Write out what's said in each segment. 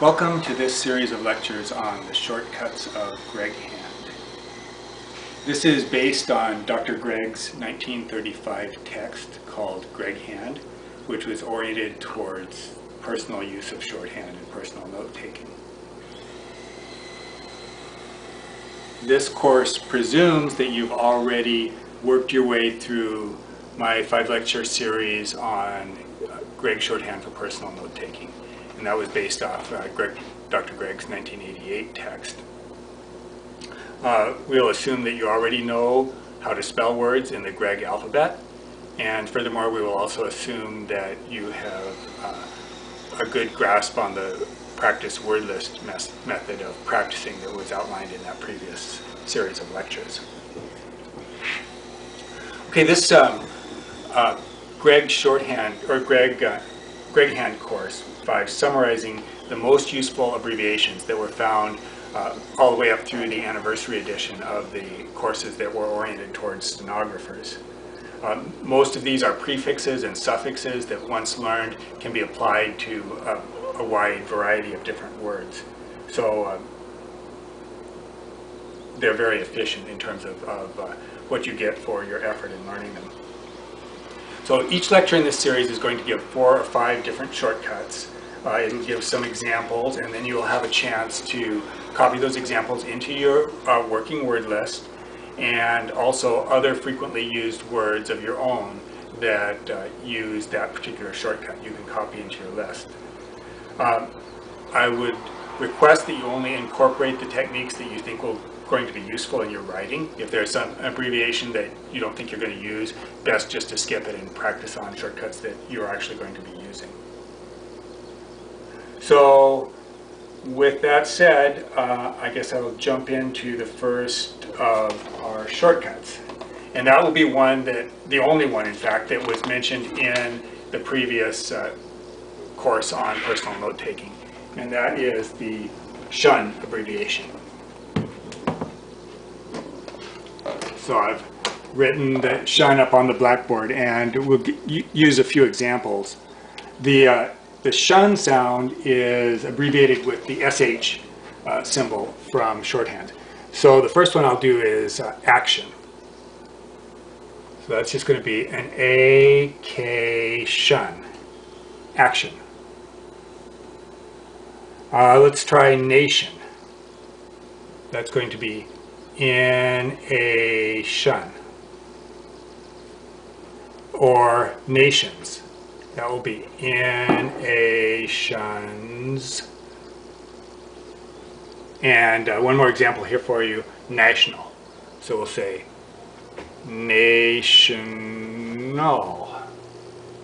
Welcome to this series of lectures on the shortcuts of Greghand. This is based on Dr. Gregg's 1935 text called Greghand, which was oriented towards personal use of shorthand and personal note-taking. This course presumes that you've already worked your way through my 5-lecture series on Gregg Shorthand for personal note-taking. And that was based off Dr. Gregg's 1988 text. We'll assume that you already know how to spell words in the Gregg alphabet, and furthermore we will also assume that you have a good grasp on the practice word list method of practicing that was outlined in that previous series of lectures. Okay, this Gregg Shorthand, or Greghand course 5, summarizing the most useful abbreviations that were found all the way up through the anniversary edition of the courses that were oriented towards stenographers. Most of these are prefixes and suffixes that once learned can be applied to a wide variety of different words. So they're very efficient in terms of what you get for your effort in learning them. So each lecture in this series is going to give 4 or 5 different shortcuts. It'll give some examples, and then you'll have a chance to copy those examples into your working word list, and also other frequently used words of your own that use that particular shortcut you can copy into your list. I would request that you only incorporate the techniques that you think will going to be useful in your writing. If there's some abbreviation that you don't think you're going to use, best just to skip it and practice on shortcuts that you're actually going to be using. So with that said, I guess I'll jump into the first of our shortcuts. And that will be one that, the only one in fact, that was mentioned in the previous course on personal note-taking. And that is the SHUN abbreviation. So I've written the SHUN up on the blackboard, and we'll use a few examples. The SHUN sound is abbreviated with the SH symbol from shorthand. So the first one I'll do is action. So that's just going to be an AK SHUN, action. Let's try nation. That's going to be in a SHUN. Or nations. That will be in a shuns. And one more example here for you, national. So we'll say national.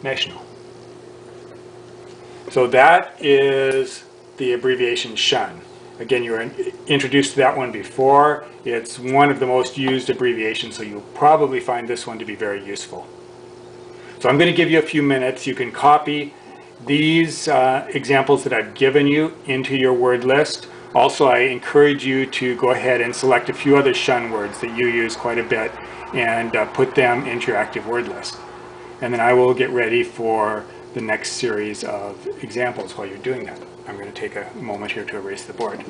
National. So that is the abbreviation SHUN. Again, you were introduced to that one before. It's one of the most used abbreviations, so you'll probably find this one to be very useful. So I'm going to give you a few minutes. You can copy these examples that I've given you into your word list. Also, I encourage you to go ahead and select a few other SHUN words that you use quite a bit and put them into your active word list. And then I will get ready for the next series of examples while you're doing that. I'm going to take a moment here to erase the board.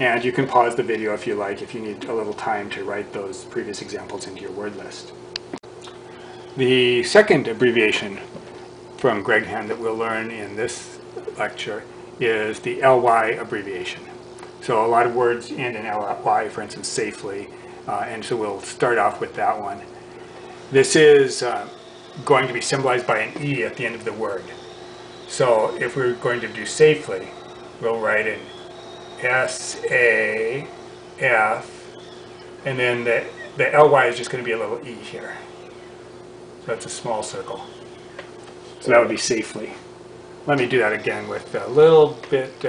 And you can pause the video if you like, if you need a little time to write those previous examples into your word list. The second abbreviation from Greghand that we'll learn in this lecture is the LY abbreviation. So a lot of words end in LY, for instance, safely, and so we'll start off with that one. This is going to be symbolized by an E at the end of the word. So if we're going to do safely, we'll write in S-A-F, and then the L-Y is just going to be a little E here. So that's a small circle. So that would be safely. Let me do that again with a little bit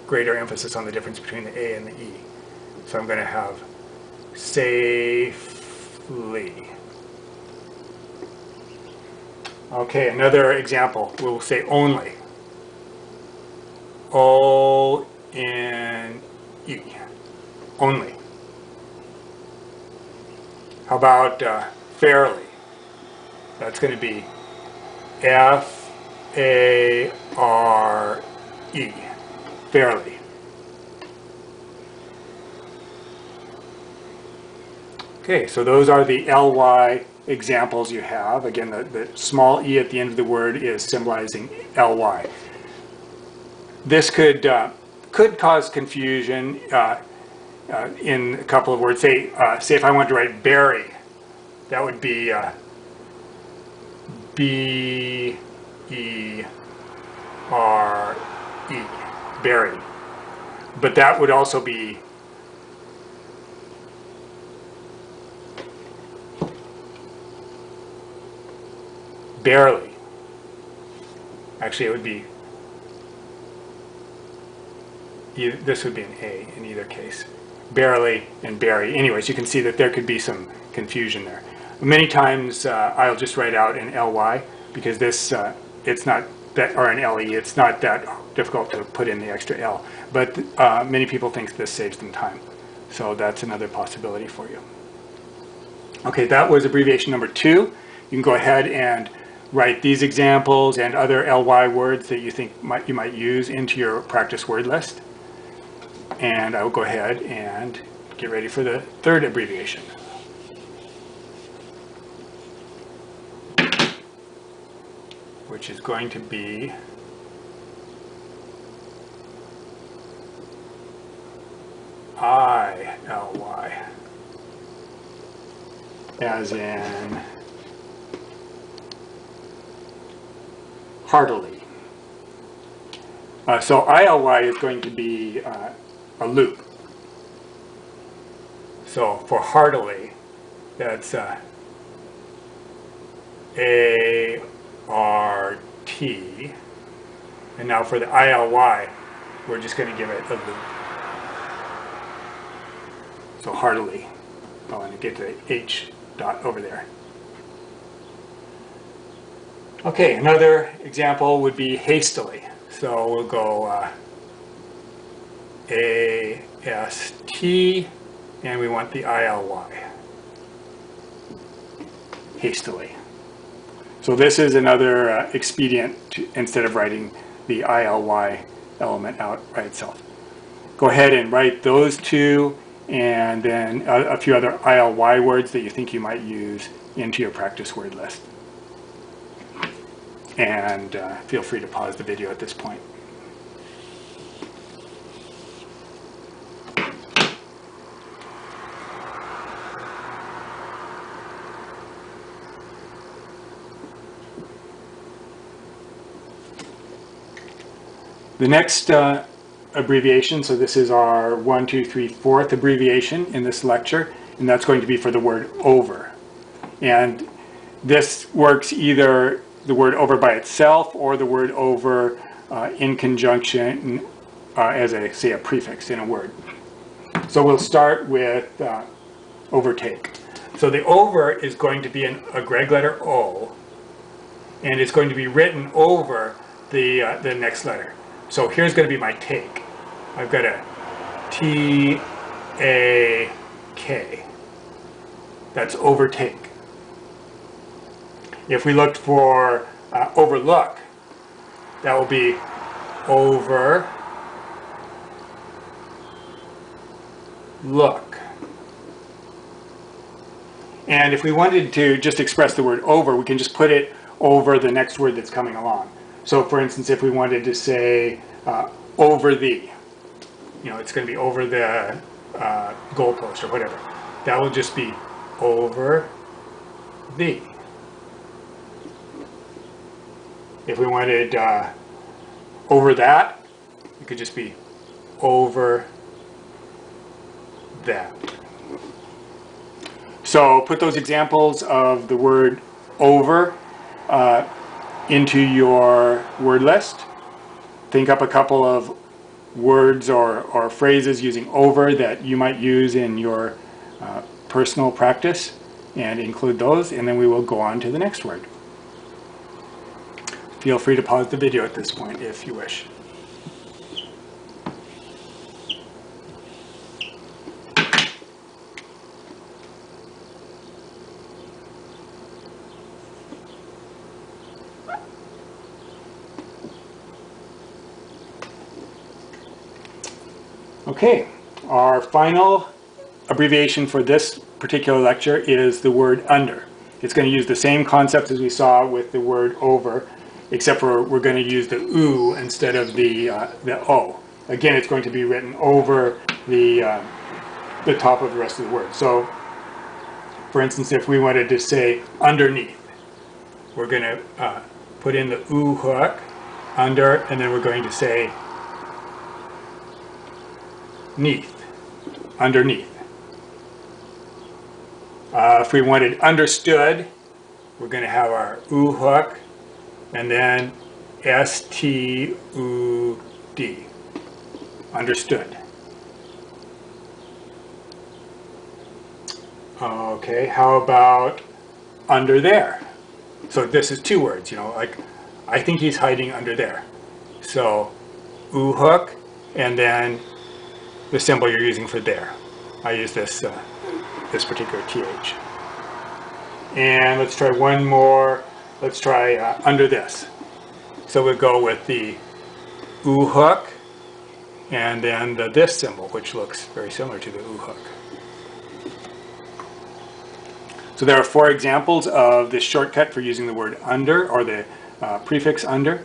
greater emphasis on the difference between the A and the E. So I'm going to have safely. Okay, another example. We'll say only. O-N-E. Only. How about fairly? That's going to be F-A-R-E, fairly. Okay, so those are the ly examples you have. Again, the small e at the end of the word is symbolizing ly. This could cause confusion in a couple of words. Say if I want to write berry, that would be B-E-R-E, berry. But that would also be barely. Actually, it would be, this would be an A in either case. Barely and berry. Anyways, you can see that there could be some confusion there. Many times I'll just write out an ly because this, it's not that, or an le, it's not that difficult to put in the extra L. But many people think this saves them time. So that's another possibility for you. Okay, that was abbreviation number 2. You can go ahead and write these examples and other ly words that you think you might use into your practice word list. And I will go ahead and get ready for the third abbreviation. Which is going to be ILY, as in heartily. So ILY is going to be a loop. So for heartily, that's A-R-T. And now for the ILY, we're just going to give it a loop. So heartily. Oh, and get the H dot over there. Okay, another example would be hastily. So we'll go A-S-T, and we want the ILY. Hastily. So this is another expedient instead of writing the ILY element out by itself. Go ahead and write those two and then a few other ILY words that you think you might use into your practice word list. And feel free to pause the video at this point. The next abbreviation, so this is our 1, 2, 3, 4th abbreviation in this lecture, and that's going to be for the word over. And this works either the word over by itself or the word over in conjunction as say a prefix in a word. So we'll start with overtake. So the over is going to be a Gregg letter O, and it's going to be written over the next letter. So here's going to be my take. I've got a T-A-K. That's overtake. If we looked for overlook, that will be over look. And if we wanted to just express the word over, we can just put it over the next word that's coming along. So for instance, if we wanted to say over the, it's going to be over the goalpost or whatever. That will just be over the. If we wanted over that, it could just be over that. So put those examples of the word over into your word list. Think up a couple of words or phrases using over that you might use in your personal practice and include those, and then we will go on to the next word. Feel free to pause the video at this point if you wish. Okay, our final abbreviation for this particular lecture is the word under. It's going to use the same concept as we saw with the word over, except for we're going to use the oo instead of the o. Again, it's going to be written over the top of the rest of the word. So, for instance, if we wanted to say underneath, we're going to put in the oo hook, under, and then we're going to say neath, underneath. If we wanted understood, we're going to have our oo hook, and then S-T-U-D, understood. Okay, how about under there? So this is two words, you know, like I think he's hiding under there. So oo hook, and then the symbol you're using for there. I use this this particular TH. And let's try one more. Let's try under this. So we'll go with the oo hook, and then this symbol, which looks very similar to the oo hook. So there are 4 examples of this shortcut for using the word under, or the prefix under.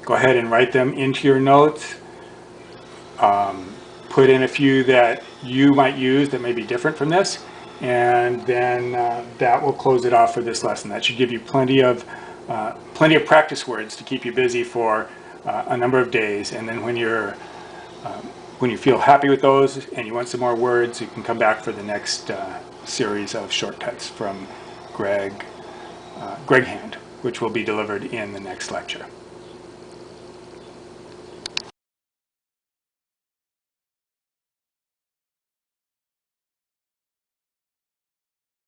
Go ahead and write them into your notes. Put in a few that you might use that may be different from this, and then that will close it off for this lesson. That should give you plenty of practice words to keep you busy for a number of days. And then when you feel happy with those and you want some more words, you can come back for the next series of shortcuts from Greghand, which will be delivered in the next lecture.